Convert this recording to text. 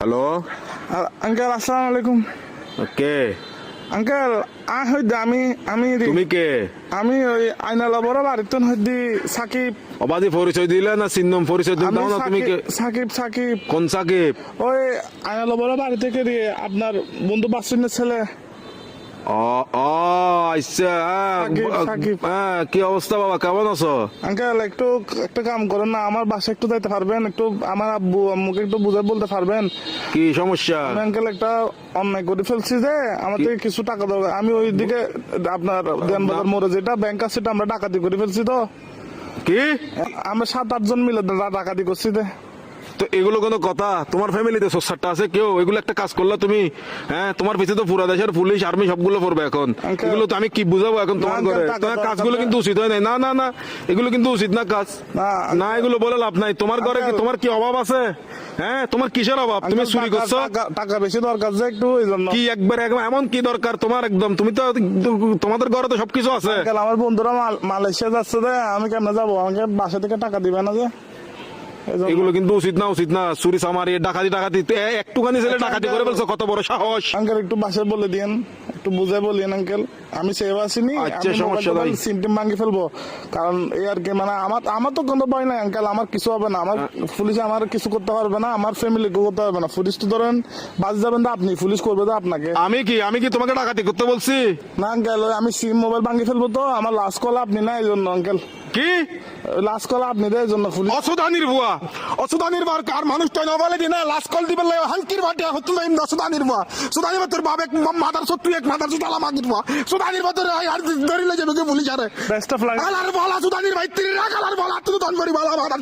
Hello uncle আসসালামু আলাইকুম। কে uncle হইতে আমি আমি তুমি কে আমি ওই আইনালা বড় বাড়িতে হইতে সাকিব। অবাধি পরিচয় দিলে না চিহ্নম পরিচয় দিলে আমি দাও না তুমি কে সাকিব সাকিব কোন সাকিব? ওই আইনালা বড় বাড়ি থেকে দিয়ে আপনার বন্ধু বাসুনের ছেলে। ও ও আচ্ছা সাকিব। কি অবস্থা বাবা, কেমন আছো? আঙ্কেল একটু একটা কাম করেন না, আমার বাসায় একটু যাইতে পারবেন? একটু আমার আব্বু আম্মুকে একটু বুঝে বলতে পারবেন? কি সমস্যা? আমি আঙ্কেল একটা অন্যায় করে ফেলছি যে আমার থেকে কিছু টাকা দরকার। আমি ওই দিকে আপনার দেনবাজার মোড়ে যেটা ব্যাংক আছে সেটা আমরা ডাকাতি করে ফেলছি। তো কি আমরা 7-8 জন মিলে ডাকাতি করছি। তো এগুলো কোনো কথা? তোমার ফ্যামিলিতে সোসারটা আছে কেউ? এগুলো একটা কাজ করলা তুমি? হ্যাঁ, তোমার পিছিয়ে তো পুরা দেশের পুলিশ আর্মি সবগুলো পড়বে এখন। Uncle, এগুলো তো আমি কি বুঝাবো এখন তোমার না, ঘরে? uncle, তোমার কাজগুলো কিন্তু উচিত হয় নাই। না না না, এগুলো কিন্তু উচিত না কাজ। না এগুলো বলে লাভ নাই। তোমার ঘরে কি তোমার কি অভাব আছে? হ্যাঁ, তোমার কিসের অভাব? তুমি চুরি করছো? টাকা বেশি দরকার যে একটু এই জন্য। কি একবার এমন কি দরকার তোমার? একদম তুমি তো তোমাদের ঘরে তো সবকিছু আছে। আঙ্কেল আমার বন্ধুরা মালয়েশিয়া যাচ্ছে যে আমি কেমনে যাবো? আমাকে বাসা থেকে টাকা দিবে না যে? এগুলো কিন্তু উচিত না, উচিত না। চুরি চামারি ডাকাতি টাকাতি একটুখানি ছেলে ডাকাতি করে ফেলছো, কত বড় সাহস! আঙ্কেল একটু বাসায় বলে দিন, একটু বুঝে বলিয়েন আঙ্কেল। আমি সেভ আসিনি, আচ্ছা, সমস্যা নাই। সিমটিম ভাঙি ফেলবো। কারণ এই আর কি, মানে আমার তো কোনো ভয় নাই আঙ্কেল। আমার কিছু হবে না, আমার পুলিশ আমার কিছু করতে পারবে না, আমার ফ্যামিলি করতে পারবে না। পুলিশ তো ধরেন বাজ যাবেন তো আপনি, পুলিশ করবে তো আপনাকে। আমি কি তোমাকে ডাকাতি করতে বলছি? না আঙ্কেল, আমি সিম মোবাইল ভাঙি ফেলবো। তো আমার লাস্ট কল আপনি না, এই জন্য আঙ্কেল। কি লাস্ট কল আপনি দেয় জন্য পুলিশ। অসুদানির বুয়া, অসুদানির বার কার মানুষ তো নবালে দিনা লাস্ট কল দিবেন লাই হালকির বাটে হতুন লাইন অসুদানির বুয়া। সুদানির তোর বাপ এক মাদার সত্তু এক মাদার সুদালা মাগির বুয়া। সুদানির বাতর আর ধরিলে যাবে কে পুলিশ আরে। Best of luck. আলার বলা সুদানির ভাই তিরি রাখালার বলা তুই দন করি বলা মাদার